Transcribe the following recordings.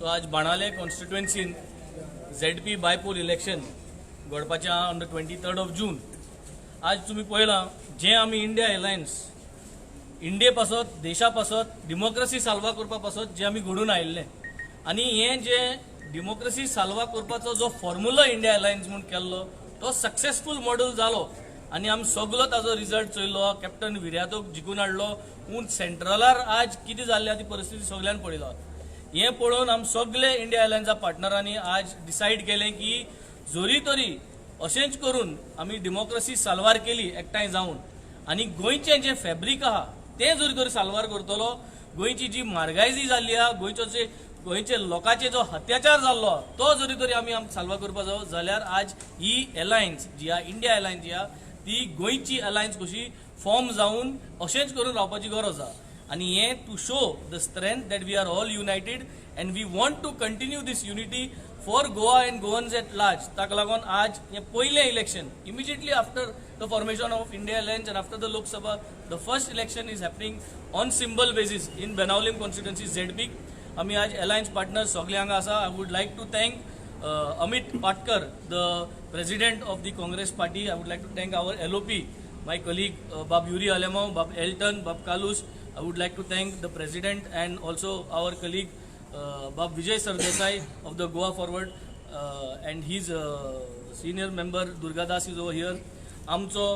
So आज बाणाले कॉन्स्टिट्युएन्सीन ZP bypoll election घडपाचें आहा on the 23rd of June. आज तुम्ही पळयलां जे आमी इंडिया अलायन्स इंडिये पासत देशा पासत डेमोक्रेसी साल्वा करपा पासत जे आमी घडून आयिल्ले आनी हे जे डेमोक्रेसी साल्वा करपाचो जो फॉर्म्युला इंडिया अलायन्स म्हणून केल्लो तो सक्सेसफूल मॉडेल जालो आनी आमी सगळो ताजो रिजल्ट चोयलो. कॅप्टन विर्यातोक जिखून हाडलो. पूण सेंट्रलार आज कितें जाल्ली ती परिस्थिती सगळ्यान पळयलो. हे पळोवन आमी सगळे इंडिया अलायन्सा पार्टनरांनी आज डिसायड केलें की जोरी तरी अशेंच करून आमी डेमोक्रेसी साल्वार केली एकठांय जावन आनी गोंयचें जें फॅब्रीक आहा तें जोरी तरी साल्वार करतलो. गोंयची जी म्हारगाय जाल्ली आहा गोंयचे लोकांचे जो अत्याचार जाल्लो तो जरी तरी आमी साल्वा करपा जाय जाल्यार आज ही अलायन्स जी आहा इंडिया अलायन्स जी आहा ती गोंयची अलायन्स कशी फॉर्म जावन अशेंच करून रावपाची गरज आहा. आनी हे to show the strength that we are all united and we want to continue this unity for Goa and Goans at large. ताका लागून आज हे पयलें election immediately after the formation of India alliance and after the Lok Sabha the first election is happening on symbol basis in Benaulim constituency ZP. आमी आज alliance partner सगळे हांगा आसा. I would like to thank Amit Patkar, the president of the Congress party. I would like to thank our LOP, my colleague Bab Yuri Alemov, Bab Elton, Bab Kalus. I would like to thank the president and also our colleague Bab Vijay Sardesai of the Goa Forward and his senior member Durgadas is over here. आमचो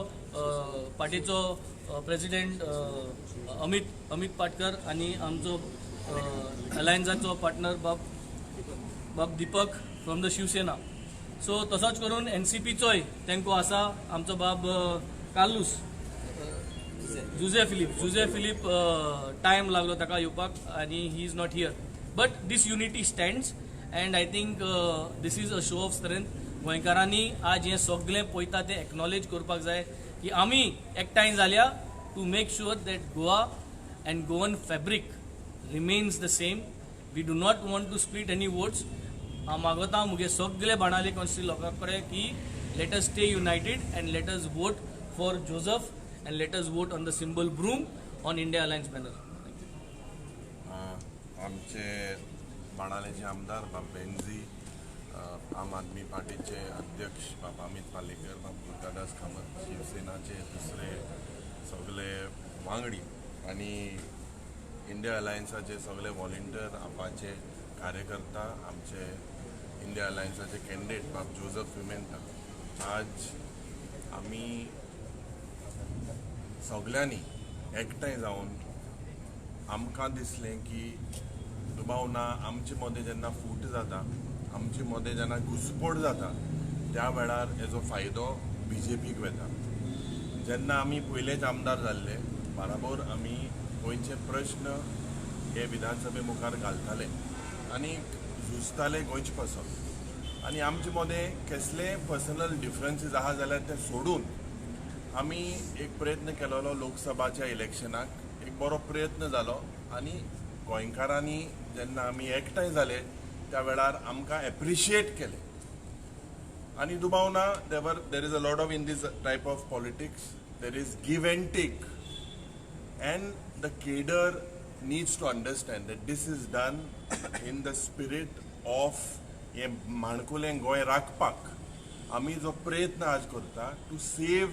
पार्टीचो president Amit Patkar आणि आमचो अलायन्साचो partner बाब Deepak from the Shiv Sena. So तसोच करून NCPचोय तेंको आसा. आमचो बाब कालूस जुझे फिलिप टायम लागलो ताका येवपाक आनी he is not here. But this unity stands and I think this is a show of strength. गोंयकारांनी आज हें सगळें पळयता तें एक्नॉलेज करपाक जाय की आमी एकठांय जाल्या to make sure that Goa and Goan fabric remains the same. We do not want to split any votes. हांव मागता मुगे सगळे बाणाले कॉन्स्टिट्युएंसी लोकां कडेन की let us stay united and let us vote for Joseph and let us vote on the symbol broom on India Alliance banner. आमचे बाणालेचे आमदार बाब बेनजी, आम आदमी पार्टीचे अध्यक्ष बाब अमित पालेकर, बाब दुर्गादास कामत, शिवसेनाचे दुसरे सगळे वांगडी आणि इंडिया अलायन्साचे सगळे व्हॉलेंटियर आपाचे कार्यकर्ता आमचे इंडिया अलायन्साचे कॅन्डिडेट बाब जोसेफ पिमेंता. आज आमी सगळ्यांनी एकठांय जावन आमकां दिसलें की दुबावना आमचे मदें जेन्ना फूट जाता आमचे मदें जेन्ना घुसपट जाता त्या वेळार हेजो फायदो BJPक वता. जेन्ना आमी पयलेच आमदार जाल्ले बराबर आमी गोंयचे प्रश्न हे विधानसभे मुखार घालताले आनी झुजताले गोंयचे पासून आनी आमचे मदें कसले पर्सनल डिफरन्सीस आहा जाल्यार ते सोडून आमी एक प्रयत्न केलेलो. लोकसभाच्या इलेक्शनाक एक बरो प्रयत्न जालो आनी गोंयकारांनी जेन्ना आमी एकठांय जाले त्या वेळार आमकां एप्रिशिएट केले. आनी दुबावना there is a lot of in these type of politics there is give and take and the cadre needs to understand that this is done in the spirit of हे माणकुलें गोंय राखपाक आमी जो प्रयत्न आज करता to save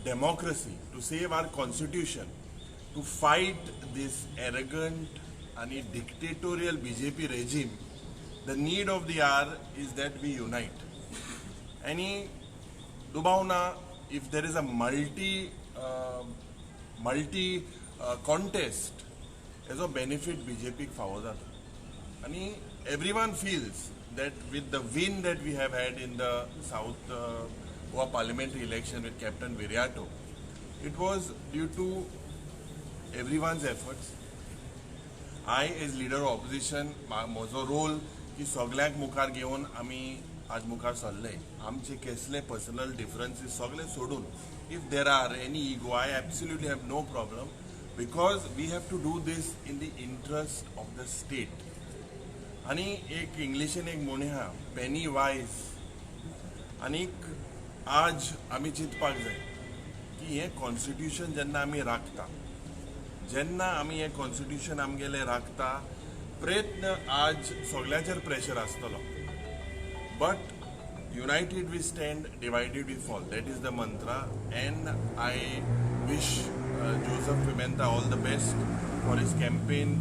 democracy, to save our constitution, to fight this arrogant and dictatorial BJP regime. The need of the hour is that we unite. Any Dubauna, if there is a multi contest, as a benefit BJP फावो जाता. आणि everyone feels that with the win that we have had in the South Goa parliamentary election with Captain Viryato, it was due to everyone's efforts. I as leader of opposition, म्हजो role की सगळ्यांक मुखार घेवन आमी आज मुखार सरले. आमचे कसले पर्सनल डिफरन्सीस सगळे सोडून if there are any ego, I absolutely have no problem because we have to do this in the interest of the state. आणि एक इंग्लिशीन एक म्हणे हा पेनी वायज. आनीक आज आमी चिंतपाक जाय की हे कॉन्स्टिट्युशन जेन्ना आमी राखता जेन्ना आमी हे कॉन्स्टिट्युशन आमगेले राखता प्रयत्न आज सगळ्यांचेर प्रेशर आसतलो but united we stand divided we fall that is the mantra and I wish Joseph Pimenta all the best for his campaign.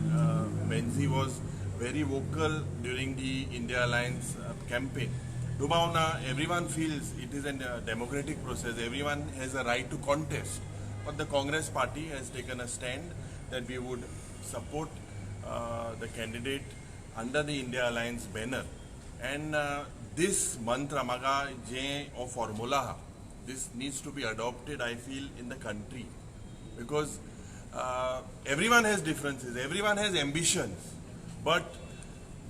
Benzi was very vocal during the India Alliance campaign. Dubauna, everyone feels it is a democratic process. Everyone has a right to contest. But the Congress party has taken a stand that we would support the candidate under the India Alliance banner. And this mantra, maga je or formula, this needs to be adopted, I feel, in the country. Because everyone has differences, everyone has ambitions. But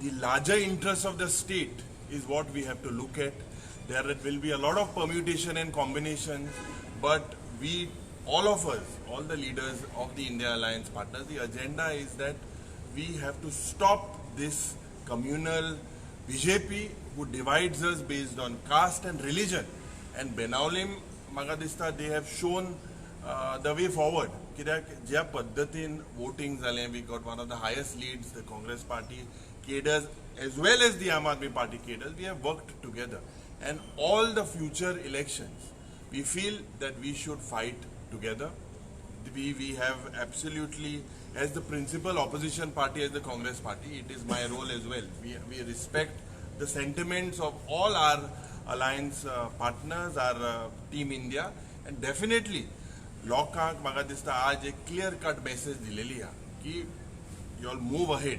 the larger interest of the state is what we have to look at. There will be a lot of permutation and combinations, but we, all of us, all the leaders of the India Alliance partners, the agenda is that we have to stop this communal BJP who divides us based on caste and religion. And Benaulim, म्हाका दिसता, they have shown the way forward. कित्याक ज्या पद्धतीन voting जालें, we got one of the highest leads, the Congress party cadres as well as the Aam Aadmi Party cadres, we have worked together. And all the future elections, we feel that we should fight together. We have absolutely, as the principal opposition party, as the Congress party, it is my role as well. We respect the sentiments of all our alliance partners, our Team India, and definitely लोकांक म्हाका दिसता आज एक clear cut message दिलेली आहा की you all move ahead.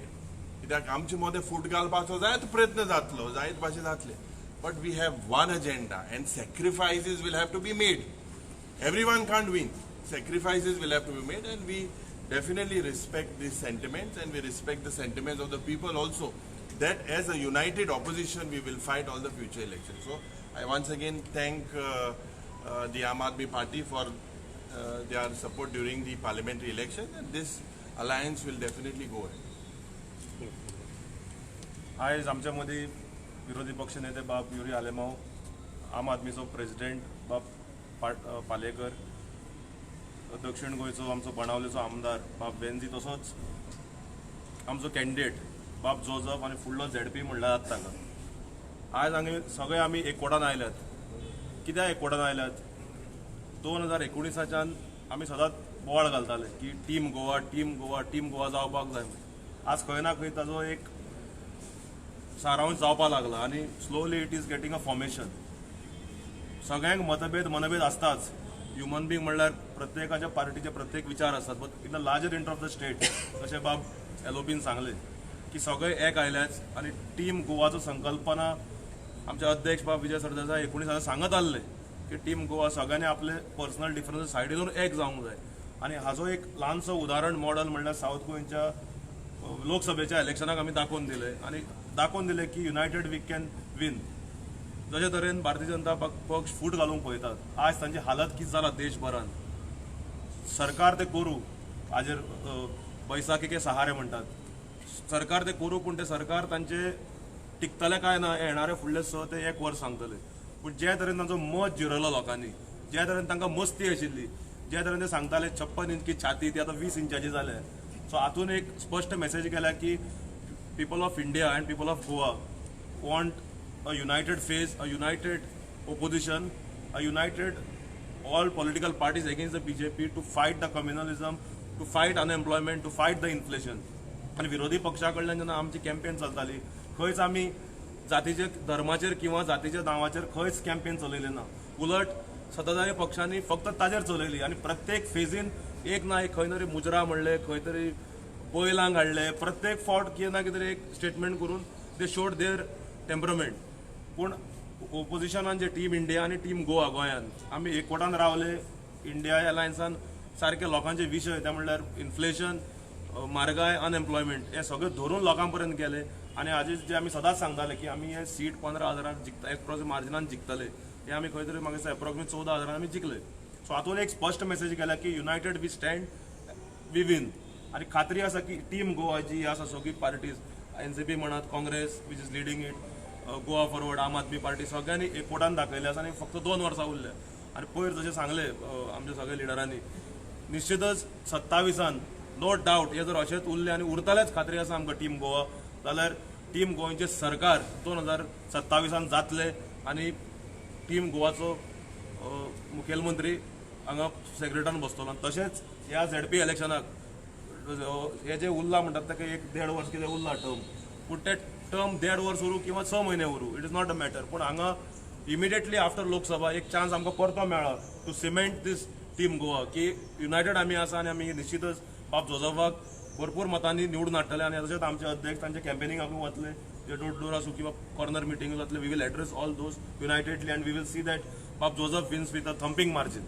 कित्याक आमचे मदें फूट घालपाचो जायत प्रयत्न जातलो, जायत भाशे जातले, but we have one agenda and sacrifices will have to be made. Everyone can't win. Sacrifices will have to be made, and we definitely respect these sentiments, and we respect the sentiments of the people also, that as a united opposition we will fight all the future elections. So I once again thank the Aam Aadmi Party for their support during the parliamentary election, and this alliance will definitely go ahead. आज आमच्या मध्ये विरोधी पक्ष नेते बाब Yuri Alemao, आम आदमीचो president बाब पालेकर, दक्षिण गोंयचो आमचो बनावलेचो आमदार बाब बेंजी, तसोच आमचो कॅन्डिडेट बाब जोझफ आनी फुडलो झेडपी म्हणल्यार जाता ताका. आज हांगा सगळे आमी एकवटान आयल्यात. कित्याक एकवटान आयल्यात? 2019च्यान आमी सदांच बोवाळ घालताले की team Goa, team Goa, team Goa जावपाक जाय. आज खंय ना खंय ताजो एक सारांश जावपाक लागला आनी slowly it is getting a formation. सगळ्यांक मनभेद आसताच. ह्युमन बींग म्हणल्यार प्रत्येकाच्या पार्टीचे प्रत्येक विचार आसतात, but in the larger inter of the state अशें बाब एलोपीन सांगले की सगळे एक आयल्याच आनी टीम गोवाचो संकल्पना आमचे अध्यक्ष बाब विजय सरदेसाय 19 सांगत आसले की टीम गोवा सगळ्यांनी आपले पर्सनल डिफरन्स सायडीन दवरून एक जावंक जाय. आनी हाजो एक ल्हानसो उदाहरण मॉडल म्हणल्यार साऊथ गोंयच्या लोकसभेच्या इलेक्शनाक आमी दाखोवन दिले आनी दाखोवन दिले की युनायटेड वी कॅन विन. जशे तरेन भारतीय जनता पक्ष फूट घालूंक पळयतात. आज तांची हालत कितें जाला देशभरान. सरकार ते करू, हाजेर बैसाकी के सहारे म्हणटात. सरकार ते करू, पूण ते सरकार तांचे टिकतले काय ना येणारे फुडले 6 ते 1 वर्स सांगतले. पूण जे तरेन तांचो मत जिरयलो लोकांनी, जे तरेन तांकां मस्ती आशिल्ली, जे तरेन ते सांगताले 56 इंची छाती ती आतां 20 इंचाची जाल्या. सो हातून एक स्पश्ट मेसेज केल्या की people of India and people of Goa want a united face, a united opposition, a united all political parties against the BJP to fight the communalism, to fight unemployment, to fight the inflation. आणि विरोधी पक्षा कडल्यान जेन्ना आमची campaign चलताली खंयच आमी जातीचे धर्माचेर किंवा जातीच्या नांवाचेर खंयच कॅम्पेन चलयले ना. उलट सत्ताधारी पक्षांनी फक्त ताजेर चलयली आनी प्रत्येक फेजीन एक ना एक खंय तरी मुजरा म्हणले, खंय तरी बैलांक हाडले. प्रत्येक फावट कितें ना कितें एक स्टेटमेंट करून दे शोड देअर टेम्परमेंट. पूण ओपोजिशनान जे टीम इंडिया आनी टीम गोवा गोंयान आमी एकवटान रावले. इंडिया अलायन्सान सारके लोकांचे विशय ते म्हणल्यार इन्फ्लेशन, म्हारगाय, अनएम्प्लॉयमेंट हे सगळे धरून लोकां पर्यंत गेले. आनी हाजे जे आमी सदांच सांगताले की आमी हे सीट 15,000 जिखता, एप्रोक्स मार्जिनान जिखतले, हे आमी खंय तरी म्हाका दिसता एप्रोक्सिमेट 14,000 आमी जिखले. सो हातून एक स्पश्ट मेसेज केल्या की united we stand, we win. आनी खात्री आसा की टीम गोवा जी आसा सगळी पार्टीज, NCP म्हणत, Congress which is leading it, Goa forward, आम आदमी पार्टी सगळ्यांनी एकवटान दाखयले आसा आनी फक्त 2 वर्सां उरल्या. आनी पयर जशें सांगले आमच्या सगळ्या लिडरांनी, निश्चितच 27 नो डावट हे जर अशेंच उरले आनी उरतलेच खात्री आसा आमकां टीम गोवा जाल्यार टीम गोंयचे सरकार 2027 जातले आनी टीम गोवाचो मुखेलमंत्री हांगा सेक्रेटरान बसतलो तशेंच ह्या झेडपी इलेक्शनाक हे जे उरला म्हणटात ताका 1.5 वर्स कितें उरला टर्म पूण ते टर्म 1.5 वर्स उरूं किंवा 6 म्हयने उरूं it is not a matter पूण हांगा इमिडिएटली आफ्टर लोकसभा एक चान्स आमकां परतो मेळ्ळा to cement this team Goa की युनायटेड आमी आसा आनी आमी निश्चितच बाब जोझफाक भरपूर मतांनी निवडून हाडटले आनी तशेंच आमचे अध्यक्ष तांचे कॅम्पेनिंगाक वतले जे डोर टू डोर आसूं किंवा कॉर्नर मिटींग जातले we will address all those unitedly and we will see that Bab Joseph wins with a thumping margin.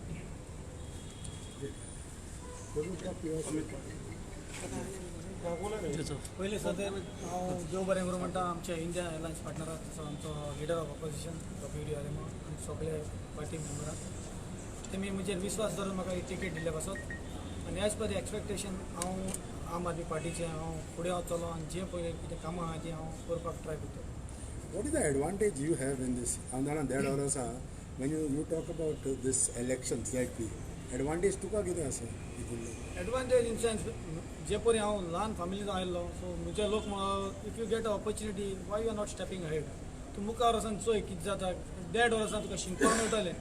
पयलीं सद्या हांव देव बरें करूं म्हणटा आमच्या इंडिया एलायन्स पार्टनराक तसो आमचो लिडर ऑफ ऑपोजिशन पी आलेमो आनी सगळे पार्टी मेंबराक तेमी म्हजेर विश्वास धरून म्हाका टिकेट दिल्ल्या पासत आनी एज पर द एक्सपेक्टेशन हांव आम आदमी पार्टीचे हांव फुडें वचलो आनी जे पळय कितें कामां आहा ती हांव करपाक ट्राय करता. What is the advantage you have in this? When you talk about this elections like the advantage तुका कितें आसा? एडवांटेज इन सेन्स जे परी हांव ल्हान फॅमिलीन आयिल्लो सो म्हजे लोक if you get a opportunity why you are not stepping ahead तूं मुखार वचून चोय कितें जाता 1.5 वर्सां तुका शिकपाक मेळटलें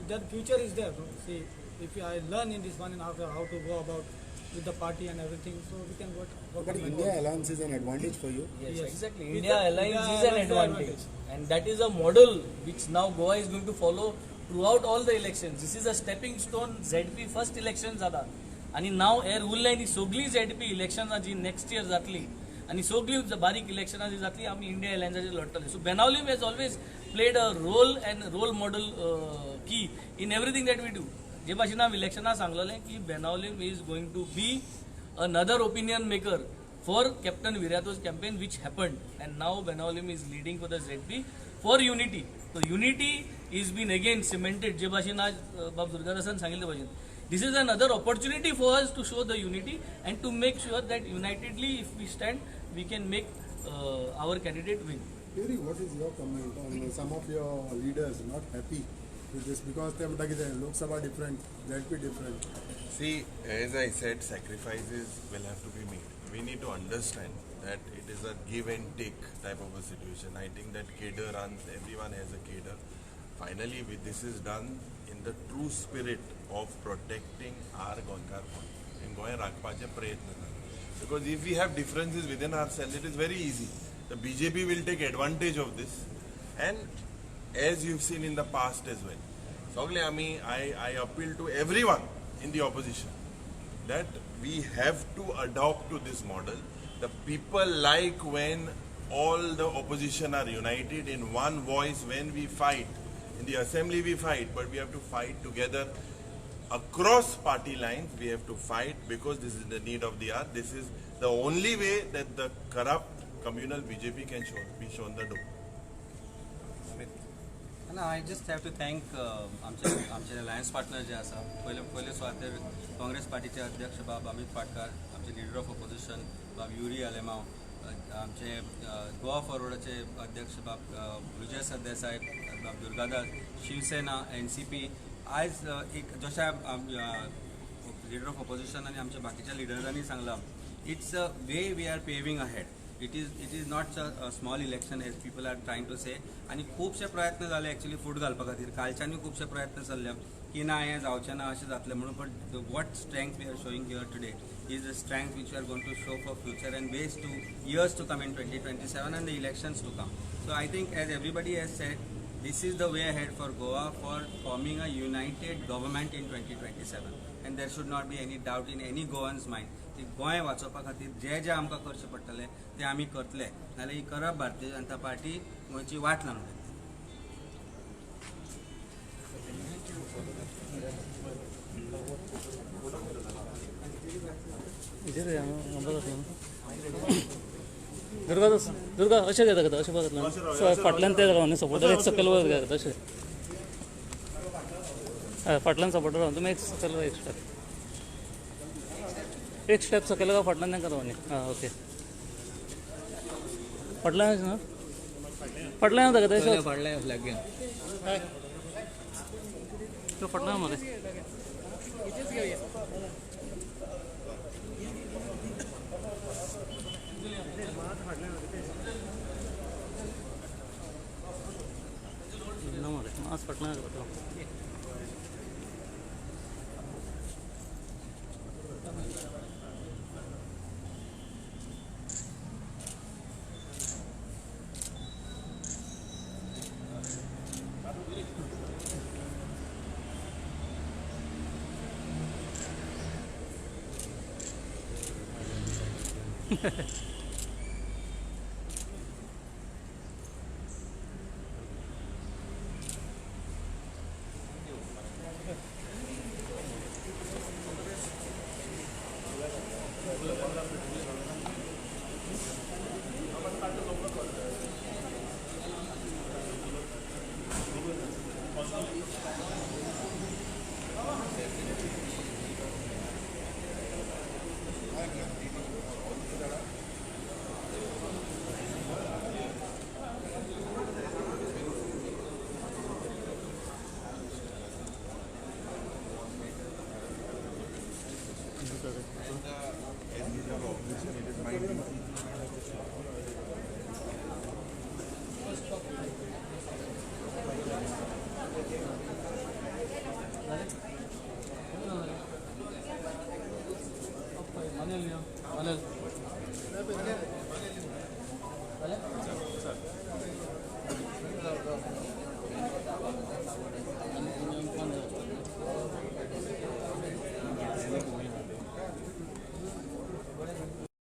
that future is there see if I learn in this 1.5 years have to go about with the party and everything, so we can work But on my India goal. Alliance is an advantage for you. Yes, Yes. exactly. With India the- Alliance India is an Alliance is an advantage. And that is a model which now Goa is going to follow throughout all the elections. This is a stepping stone. ZP first election zada. आणि नाव हे उरले नी सगळी ZP इलेक्शनां जी next year जातली आणि सगळी बारीक इलेक्शनां जी जातली आमी इंडिया एलायन्साचेर लढतले. So Benaulim has always played a role and role model की in everything that we do. जे भाशेन हांव इलेक्शनां सांगलोलें की Benaulim is going to be another opinion maker for Captain Virato's campaign which happened, and now Benaolim is leading for the ZP for unity. So unity is been again cemented. जे भाषेन आज बाब दुर्गादासान सांगितले भाषेन this is another opportunity for us to show the unity and to make sure that unitedly if we stand we can make our candidate win. Yuri, what is your comment on some of your leaders not happy with this because they are Lok Sabha different, ZP different? See, as I said, sacrifices will have to be made. We need to understand that it is a give and take type of a situation. I think that cadre runs, everyone has a cadre. Finally, this is done in the true spirit of protecting our Gonkar point. In Goya Rakpache Prayatna. Because if we have differences within ourselves, it is very easy. The BJP will take advantage of this. And as you've seen in the past as well. So, I appeal to everyone in the opposition that we have to adopt to this model. The people like when all the opposition are united in one voice. When we fight in the assembly, we fight, but we have to fight together across party lines. We have to fight because this is the need of the hour. This is the only way that the corrupt communal BJP can be shown the door. No, I just have to thank आमचे alliance partner जे आसा पहिले सुवातेर काँग्रेस पार्टीचे अध्यक्ष बाब अमित पाटकर, आमचे leader of opposition बाब युरी आलेमाव, आमचे गोवा फॉरवर्डाचे अध्यक्ष बाब विजय सरदेसाय, बाब दुर्गादास, शिवसेना, NCP. आज एक जशें लिडर ऑफ ऑपोजिशन आनी आमच्या बाकीच्या लिडरांनी सांगलां it's a way we are paving ahead. It is not a small election as people are trying to say. आणि खूपशे प्रयत्न झाले ॲक्च्युली फूट घालपा खातीर. कालच्यानूय खूपशे प्रयत्न चल्ले की ना हें जावचें ना अशें जातलें म्हणून. But what strength we are showing here today is a strength which we are going to show for future and based to years to come in 2027 and the elections to come. So I think as everybody has said, this is the way ahead for Goa for forming a united government in 2027 and there should not be any doubt in any Goan's mind. Goa वाचोवपा खातीर जे जे आमकां करचें पडटलें तें आमी करतले, नाजाल्यार ही करप भारतीय जनता पार्टी गोंयची वाट लावंक दुर्गा अशें घेता अशें बघितलं फाटल्यान ते रावन सपोर्टर एक सकयल वयर घेता तशें हय फाटल्यान सपोर्टर रावन तुमी एक सकयल एक स्टेप सकयल का फाटल्यान तांकां रावनी. आं ओके फाटल्यान न्हू फाटल्यान येता तशें फाटल्या फ्लॅग घेवन फाटल्यान मरे मास पटना का Possible.